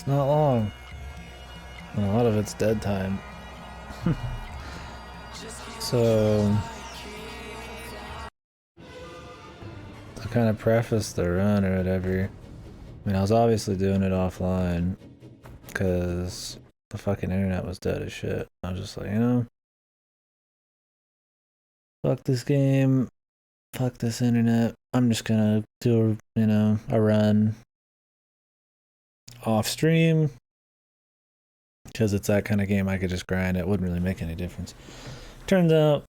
It's not long. And a lot of it's dead time. So to kind of preface the run or whatever, I mean, I was obviously doing it offline because the fucking internet was dead as shit. I was just like, you know, fuck this game, fuck this internet. I'm just gonna do, you know, a run off stream because it's that kind of game I could just grind. It wouldn't really make any difference. Turns out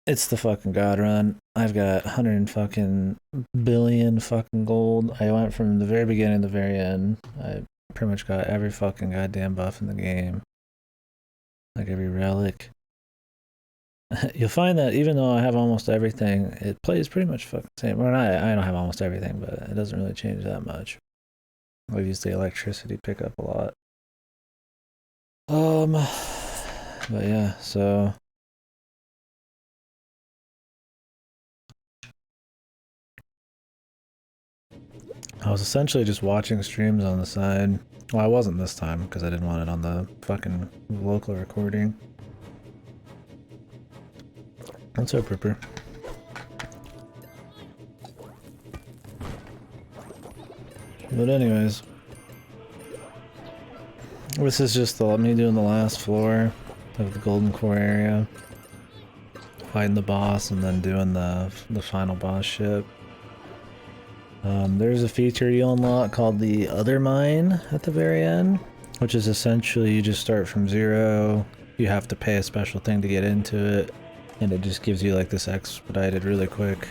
it's the fucking god run. I've got 100 fucking billion fucking gold. I went from the very beginning to the very end. I pretty much got every fucking goddamn buff in the game. Like every relic. You'll find that even though I have almost everything, it plays pretty much fucking the same. Well, I don't have almost everything, but it doesn't really change that much. I've used the electricity pickup a lot. But yeah, so I was essentially just watching streams on the side. Well, I wasn't this time because I didn't want it on the fucking local recording. What's up, Ripper? But anyways, this is just me doing the last floor of the Golden Core area, fighting the boss, and then doing the final boss ship. There's a feature you unlock called the Undermine at the very end, which is essentially you just start from zero. You have to pay a special thing to get into it, and it just gives you like this expedited, really quick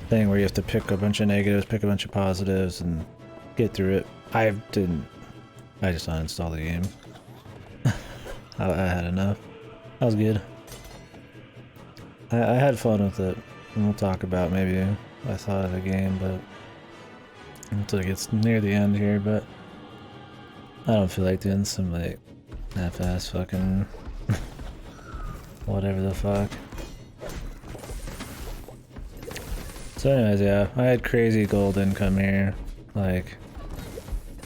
thing where you have to pick a bunch of negatives, pick a bunch of positives, and get through it. I just uninstalled the game. I had enough. That was good. I had fun with it, and we'll talk about maybe what I thought of the game, but until it gets near the end here, but I don't feel like doing some like half-ass fucking whatever the fuck. So anyways, yeah, I had crazy gold income here. Like,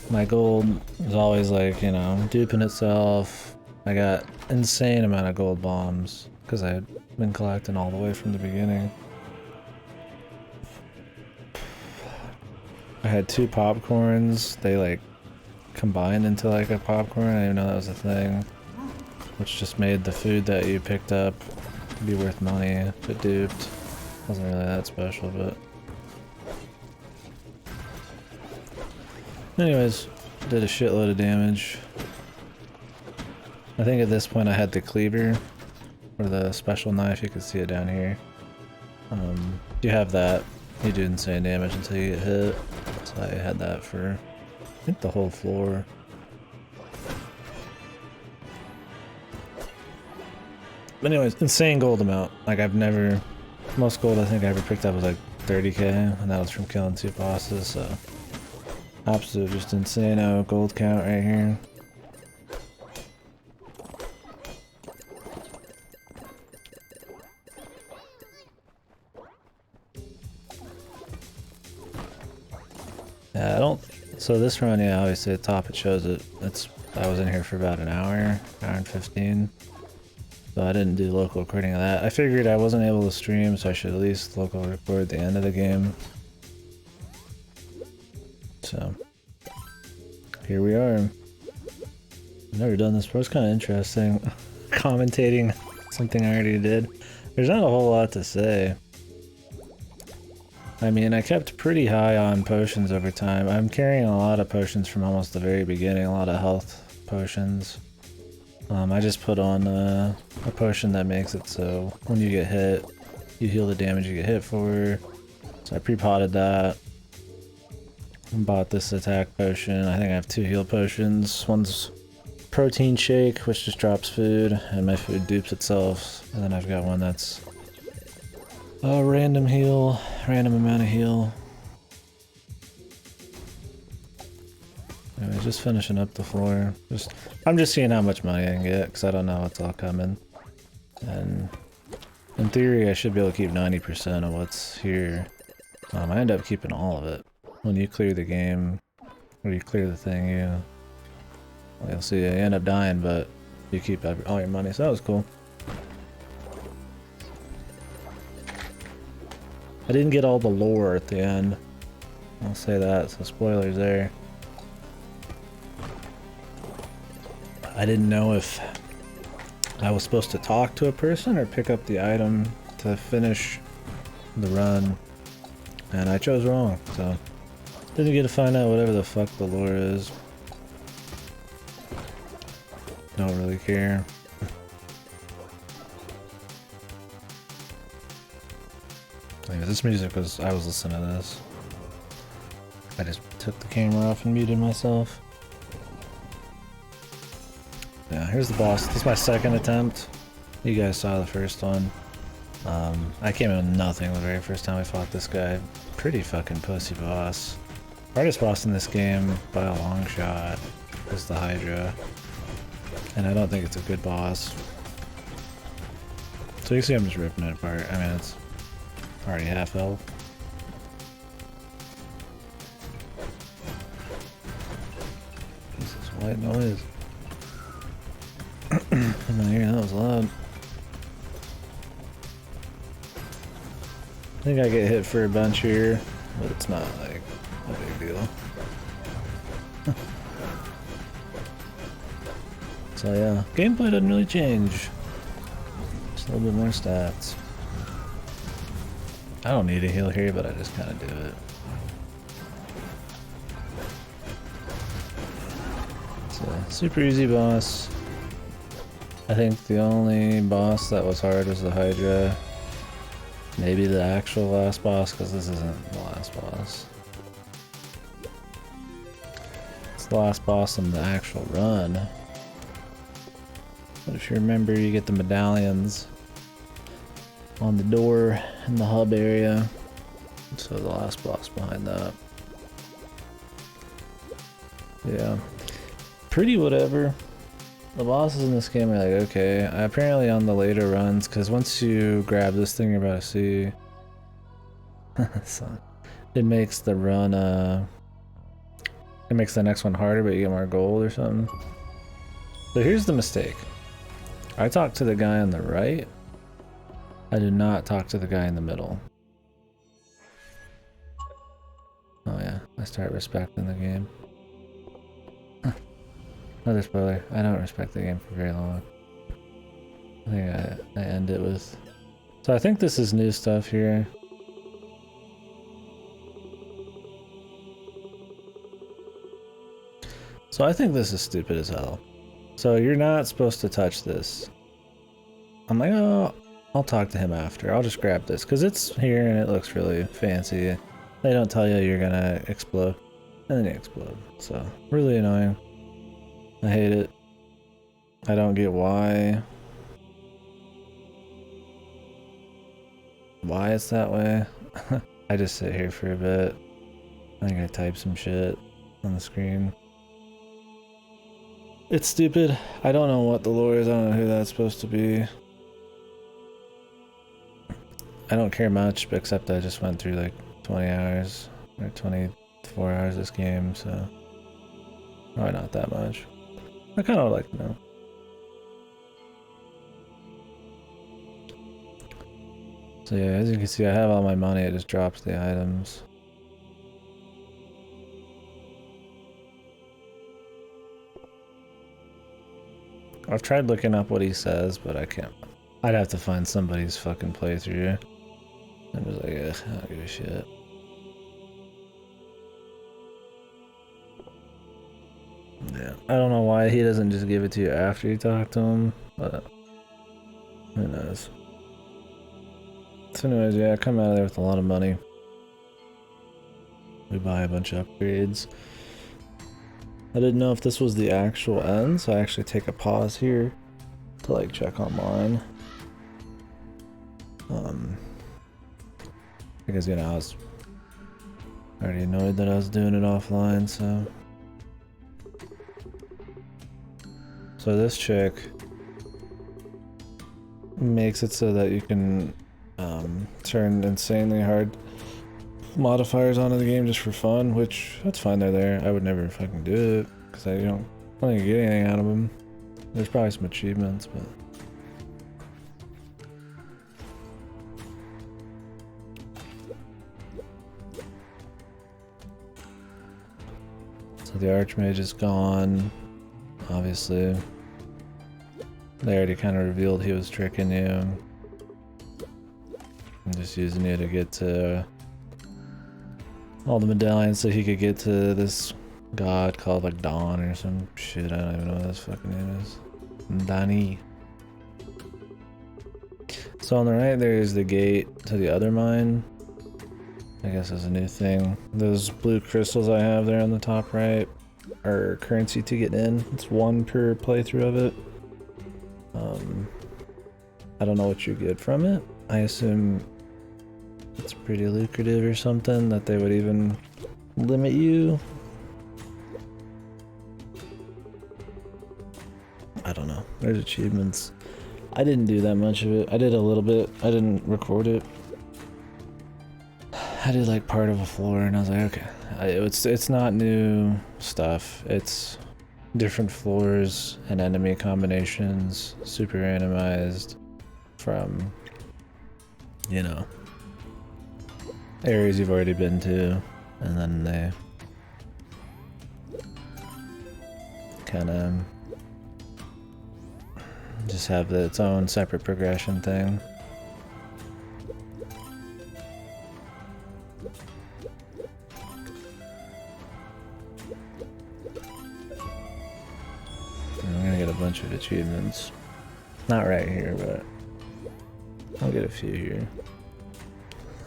my gold is always like, you know, duping itself. I got insane amount of gold bombs because I had been collecting all the way from the beginning. I had 2 popcorns. They like combined into like a popcorn. I didn't even know that was a thing. Which just made the food that you picked up be worth money if it duped. Wasn't really that special, but anyways, did a shitload of damage. I think at this point I had the cleaver or the special knife. You can see it down here. You have that, you do insane damage until you get hit. So I had that for I think the whole floor. But anyways, insane gold amount. Like I've never, most gold I think I ever picked up was like 30k, and that was from killing 2 bosses, so absolute just insane gold count right here. Yeah, I don't, so this run, yeah, obviously at the top it shows it, I was in here for about an hour and 15. So I didn't do local recording of that. I figured I wasn't able to stream, so I should at least local record the end of the game. So here we are. I've never done this before. It's kind of interesting commentating something I already did. There's not a whole lot to say. I mean, I kept pretty high on potions over time. I'm carrying a lot of potions from almost the very beginning, a lot of health potions. I just put on a potion that makes it so when you get hit, you heal the damage you get hit for. So I pre-potted that. Bought this attack potion. I think I have 2 heal potions. One's protein shake, which just drops food, and my food dupes itself. And then I've got one that's a random heal, random amount of heal. Anyway, just finishing up the floor. I'm just seeing how much money I can get, because I don't know what's all coming. And in theory, I should be able to keep 90% of what's here. I end up keeping all of it. When you clear the game, or you clear the thing, Well, you'll see you end up dying, but you keep all your money, so that was cool. I didn't get all the lore at the end. I'll say that, so spoilers there. I didn't know if I was supposed to talk to a person or pick up the item to finish the run, and I chose wrong, so didn't get to find out whatever the fuck the lore is. Don't really care. Anyway, this music was, I was listening to this. I just took the camera off and muted myself. Yeah, here's the boss. This is my second attempt. You guys saw the first one. I came in with nothing the very first time I fought this guy. Pretty fucking pussy boss. Hardest boss in this game by a long shot is the Hydra. And I don't think it's a good boss. So you see I'm just ripping it apart. I mean, it's already half health. This is white noise. I'm in here, that was loud. I think I get hit for a bunch here, but it's not like a big deal. So yeah, gameplay doesn't really change. Just a little bit more stats. I don't need a heal here, but I just kind of do it. It's a super easy boss. I think the only boss that was hard was the Hydra. Maybe the actual last boss, because this isn't the last boss. It's the last boss in the actual run. But if you remember, you get the medallions on the door in the hub area. So the last boss behind that. Yeah. Pretty whatever. The bosses in this game are like, okay. Apparently on the later runs, because once you grab this thing you're about to see, so it makes the run, it makes the next one harder, but you get more gold or something. So here's the mistake. I talked to the guy on the right. I did not talk to the guy in the middle. Oh yeah, I start respecting the game. Another spoiler, I don't respect the game for very long. I think I end it with... So I think this is new stuff here. So I think this is stupid as hell. So you're not supposed to touch this. I'm like, oh, I'll talk to him after. I'll just grab this, because it's here and it looks really fancy. They don't tell you you're gonna explode, and then you explode. So, really annoying. I hate it. I don't get why it's that way. I just sit here for a bit. I think I type some shit on the screen. It's stupid. I don't know what the lore is. I don't know who that's supposed to be. I don't care much, except I just went through like 20 hours or 24 hours this game, so probably not that much. I kind of would like to know. So yeah, as you can see, I have all my money. It just drops the items. I've tried looking up what he says, but I can't. I'd have to find somebody's fucking playthrough. I'm just like, ugh, I don't give a shit. Yeah, I don't know why he doesn't just give it to you after you talk to him, but who knows. So anyways, yeah, I come out of there with a lot of money. We buy a bunch of upgrades. I didn't know if this was the actual end, so I actually take a pause here to like check online. Because you know, I was already annoyed that I was doing it offline, so. So this chick makes it so that you can turn insanely hard modifiers onto the game just for fun, which that's fine, they're there. I would never fucking do it because I don't I don't think you get anything out of them. There's probably some achievements, but... So the Archmage is gone, obviously. They already kind of revealed he was tricking you. I'm just using you to get to all the medallions so he could get to this god called like Dawn or some shit. I don't even know what his fucking name is. Dani. So on the right there is the gate to the other mine. I guess that's a new thing. Those blue crystals I have there on the top right are currency to get in. It's 1 per playthrough of it. I don't know what you get from it. I assume it's pretty lucrative or something that they would even limit you. I don't know. There's achievements. I didn't do that much of it. I did a little bit. I didn't record it. I did like part of a floor and I was like, okay. It's not new stuff. It's different floors and enemy combinations, super randomized from, you know, areas you've already been to, and then they kind of just have its own separate progression thing. I'm gonna get a bunch of achievements. Not right here, but I'll get a few here.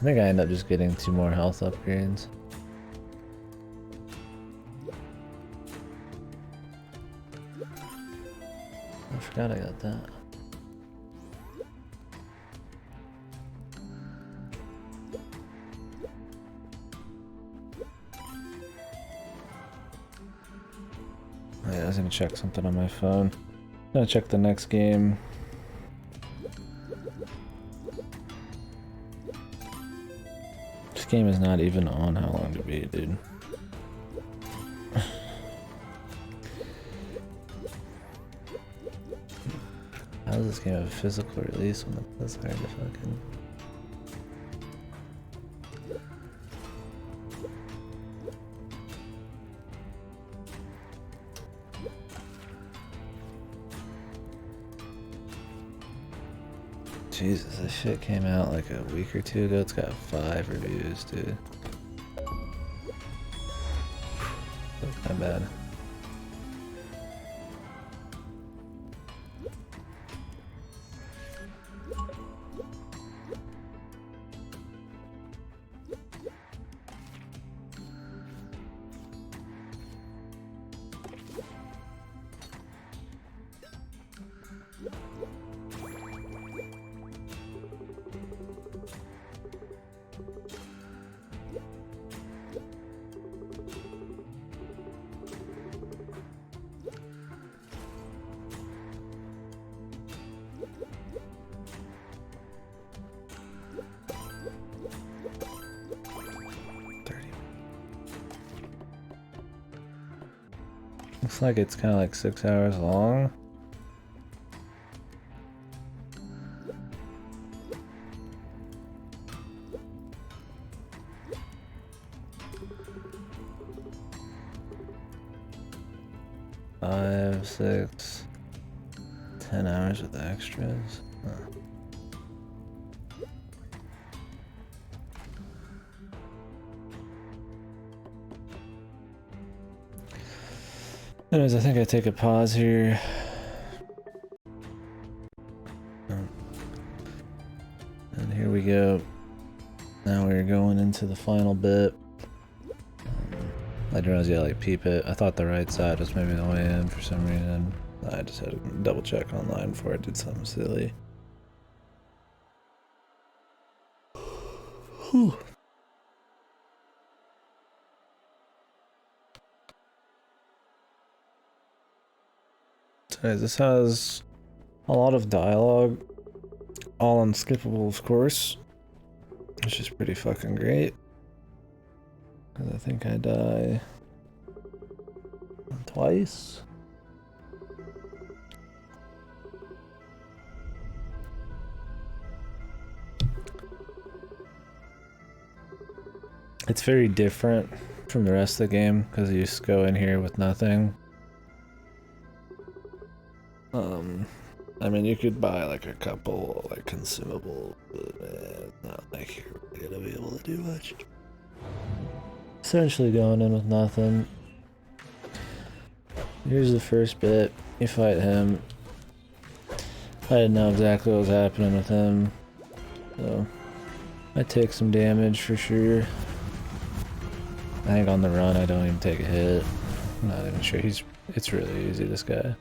I think I end up just getting 2 more health upgrades. I forgot I got that. Oh yeah, I was gonna check something on my phone. I'm gonna check the next game. This game is not even on how long to beat, dude. How does this game have a physical release when it's hard to fucking... Jesus, this shit came out like a week or 2 ago. It's got 5 reviews, dude. That's not bad. Looks like it's kind of like 6 hours long. Five, 6, 10 hours with extras. Huh. Anyways, I think I take a pause here. And here we go. Now we're going into the final bit. I didn't realize you had to like peep it. I thought the right side was maybe the way in for some reason. I just had to double check online before I did something silly. Whew. So this has a lot of dialogue, all unskippable of course, which is pretty fucking great. Cause I think I die twice. It's very different from the rest of the game because you just go in here with nothing. I mean, you could buy like a couple like consumables, but not like you're really gonna be able to do much. Essentially going in with nothing. Here's the first bit. You fight him. I didn't know exactly what was happening with him, so I take some damage for sure. I think on the run I don't even take a hit. I'm not even sure. It's really easy, this guy.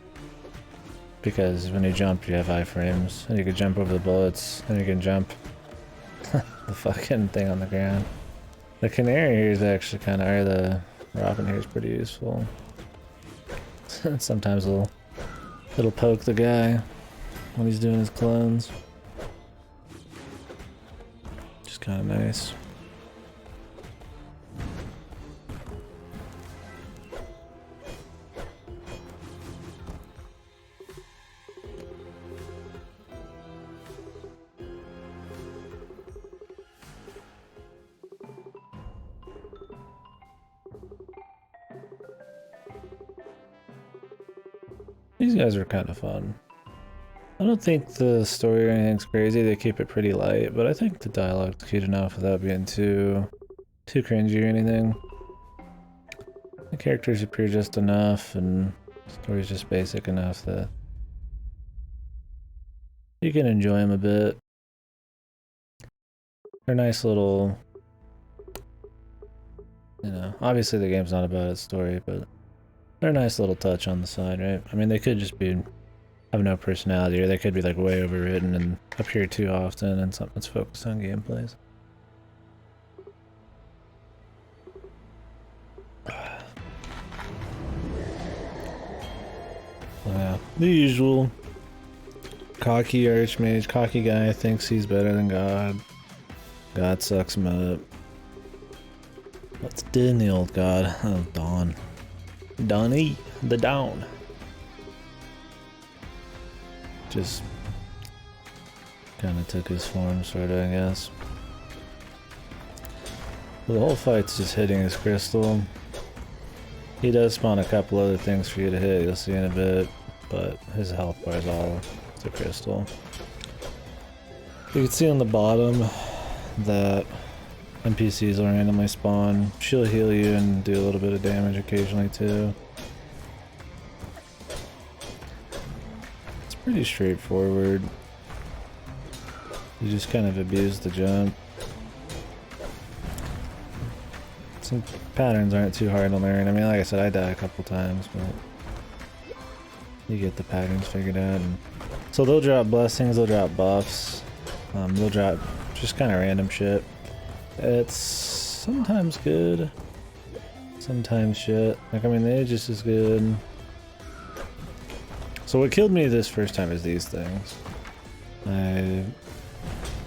Because when you jump, you have iframes, and you can jump over the bullets, and you can jump the fucking thing on the ground. The canary here is actually kind of, or the robin here is pretty useful. Sometimes it'll poke the guy when he's doing his clones. Just kind of nice. These guys are kind of fun. I don't think the story or anything's crazy, they keep it pretty light, but I think the dialogue's cute enough without being too cringy or anything. The characters appear just enough, and the story's just basic enough that you can enjoy them a bit. They're nice little, you know, obviously the game's not about its story, but they're a nice little touch on the side, right? I mean, they could just be have no personality, or they could be like way overwritten and appear too often and something that's focused on gameplays. Yeah, the usual cocky archmage, cocky guy thinks he's better than God. God sucks him up. What's din the old god? Oh, Dawn. Donnie, the Dawn. Just kind of took his form, sort of, I guess. The whole fight's just hitting his crystal. He does spawn a couple other things for you to hit, you'll see in a bit, but his health bar is all the crystal. You can see on the bottom that NPCs will randomly spawn. She'll heal you and do a little bit of damage occasionally too. It's pretty straightforward. You just kind of abuse the jump. Some patterns aren't too hard to learn. I mean, like I said, I die a couple times, but you get the patterns figured out. And so they'll drop blessings, they'll drop buffs, they'll drop just kind of random shit. It's sometimes good, sometimes shit. Like, I mean, the Aegis is good. So what killed me this first time is these things. I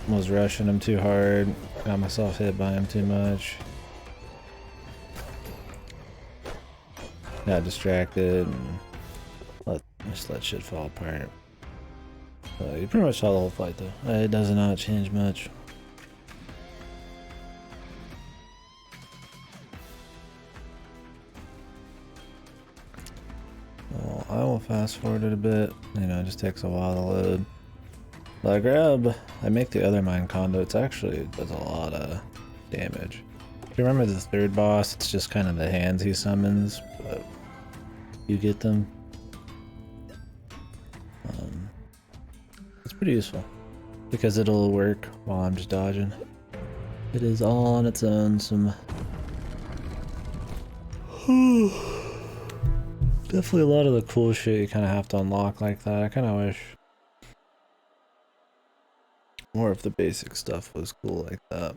was rushing them too hard, got myself hit by them too much. Got distracted and just let shit fall apart. You pretty much saw the whole fight though. It does not change much. Well, I will fast forward it a bit. You know, it just takes a while to load. But I make the Undermine conduits. Actually, it does a lot of damage. If you remember the third boss, it's just kind of the hands he summons, but you get them. It's pretty useful because it'll work while I'm just dodging. It is all on its own. Some definitely a lot of the cool shit you kind of have to unlock like that. I kind of wish more of the basic stuff was cool like that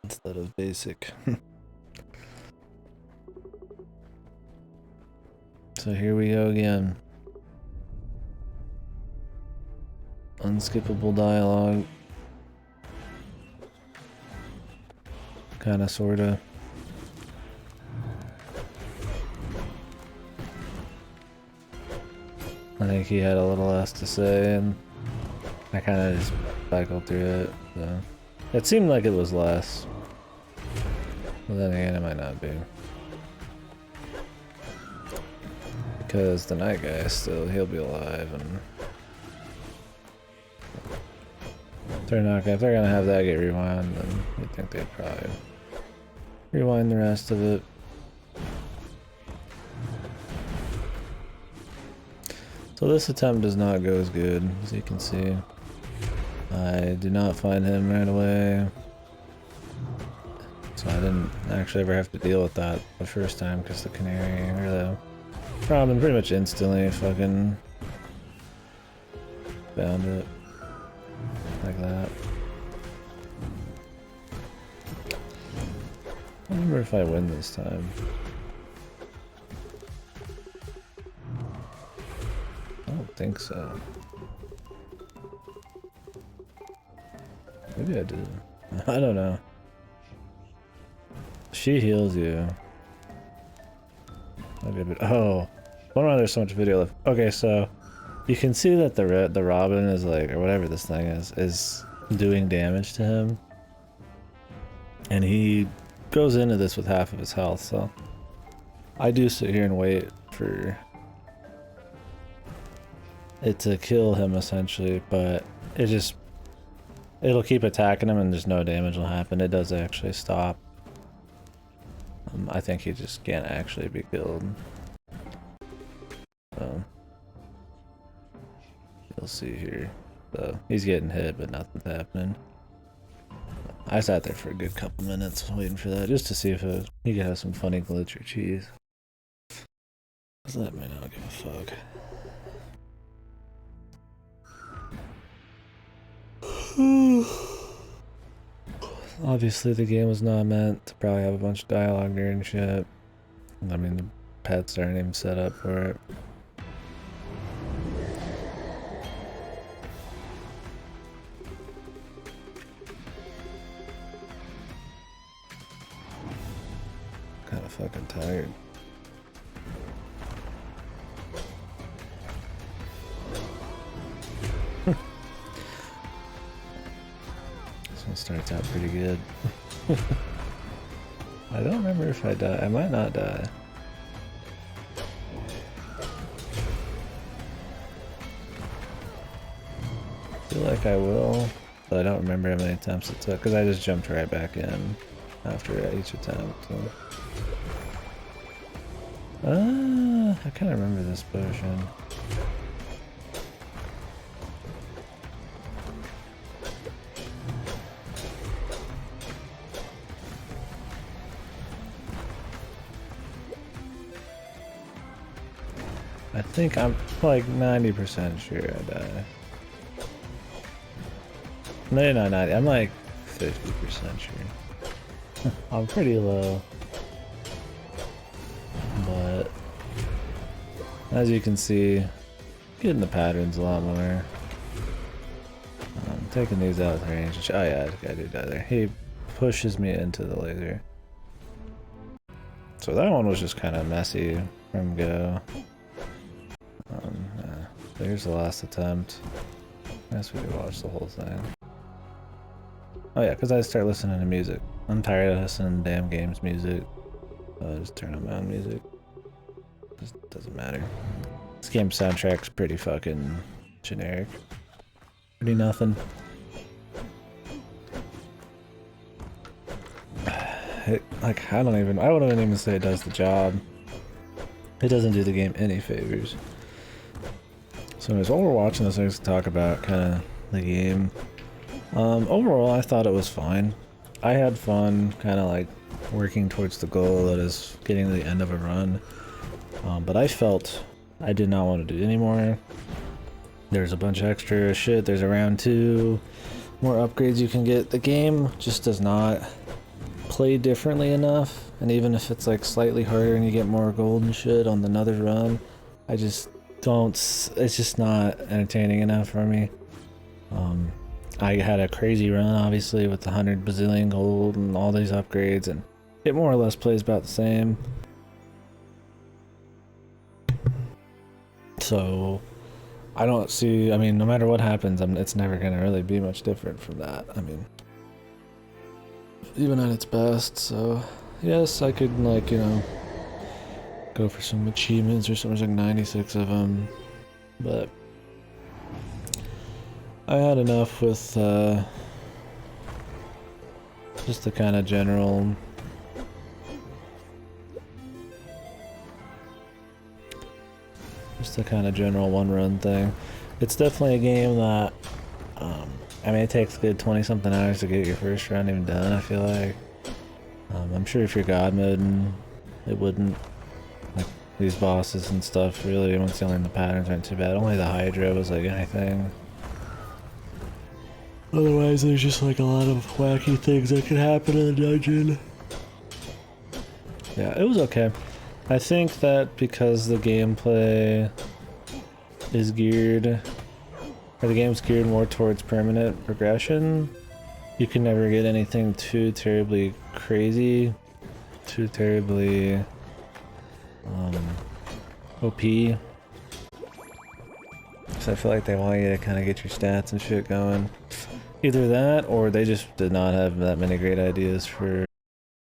instead of basic. So here we go again. Unskippable dialogue. Kinda, sorta. I think he had a little less to say, and I kinda just cycled through it, so. It seemed like it was less. But then again, it might not be. Because the night guy he'll be alive, and if they're gonna have that get rewind, then you'd think they'd probably rewind the rest of it. So this attempt does not go as good, as you can see. I did not find him right away. So I didn't actually ever have to deal with that the first time, because the canary or the Robin pretty much instantly fucking found it. Like that. I wonder if I win this time. I don't think so. Maybe I do. I don't know. She heals you. Oh, I wonder why there's so much video left. Okay, so you can see that the Robin is like, or whatever this thing is doing damage to him, and he goes into this with half of his health. So I do sit here and wait for it to kill him essentially, but it'll keep attacking him and there's no damage will happen. It does actually stop. I think he just can't actually be killed. So you'll see here. So he's getting hit, but nothing's happening. I sat there for a good couple minutes waiting for that, just to see if he could have some funny glitch or cheese. Cause that may not give a fuck. Obviously the game was not meant to probably have a bunch of dialogue during shit. I mean, the pets aren't even set up for it. Kinda fucking tired. Starts out pretty good. I don't remember if I die. I might not die. I feel like I will, but I don't remember how many attempts it took because I just jumped right back in after each attempt. So. I kind of remember this potion. I think I'm like 90% sure I die. No, not 90. I'm like 50% sure. I'm pretty low. But as you can see, getting the patterns a lot more. I'm taking these out of range. Oh yeah, I do die there. He pushes me into the laser. So that one was just kind of messy from go. Here's the last attempt. I guess we could watch the whole thing. Oh yeah, because I start listening to music. I'm tired of listening to damn games music. So I just turn on my own music. Just doesn't matter. This game's soundtrack's pretty fucking generic. Pretty nothing. I wouldn't even say it does the job. It doesn't do the game any favors. So anyways, while we're watching this, I just talk about kind of the game. Overall, I thought it was fine. I had fun kind of like working towards the goal that is getting to the end of a run. But I felt I did not want to do it anymore. There's a bunch of extra shit. There's a round 2, more upgrades you can get. The game just does not play differently enough. And even if it's like slightly harder and you get more gold and shit on another run, I just don't, it's just not entertaining enough for me. I had a crazy run obviously with the 100 bazillion gold and all these upgrades, and it more or less plays about the same. So I don't see, I mean, no matter what happens, it's never gonna really be much different from that. I mean, even at its best, so yes, I could, like, you know, go for some achievements or something. There's like 96 of them, but I had enough with just the kind of general one-run thing. It's definitely a game that, I mean, it takes a good 20-something hours to get your first run even done, I feel like. I'm sure if you're god moding, it wouldn't. Like, these bosses and stuff, really, once you learn the patterns, aren't too bad. Only the Hydra was like anything. Otherwise, there's just like a lot of wacky things that could happen in the dungeon. Yeah, it was okay. I think that because the gameplay is geared, or the game's geared more towards permanent progression, you can never get anything too terribly crazy, too terribly OP. So I feel like they want you to kind of get your stats and shit going. Either that, or they just did not have that many great ideas for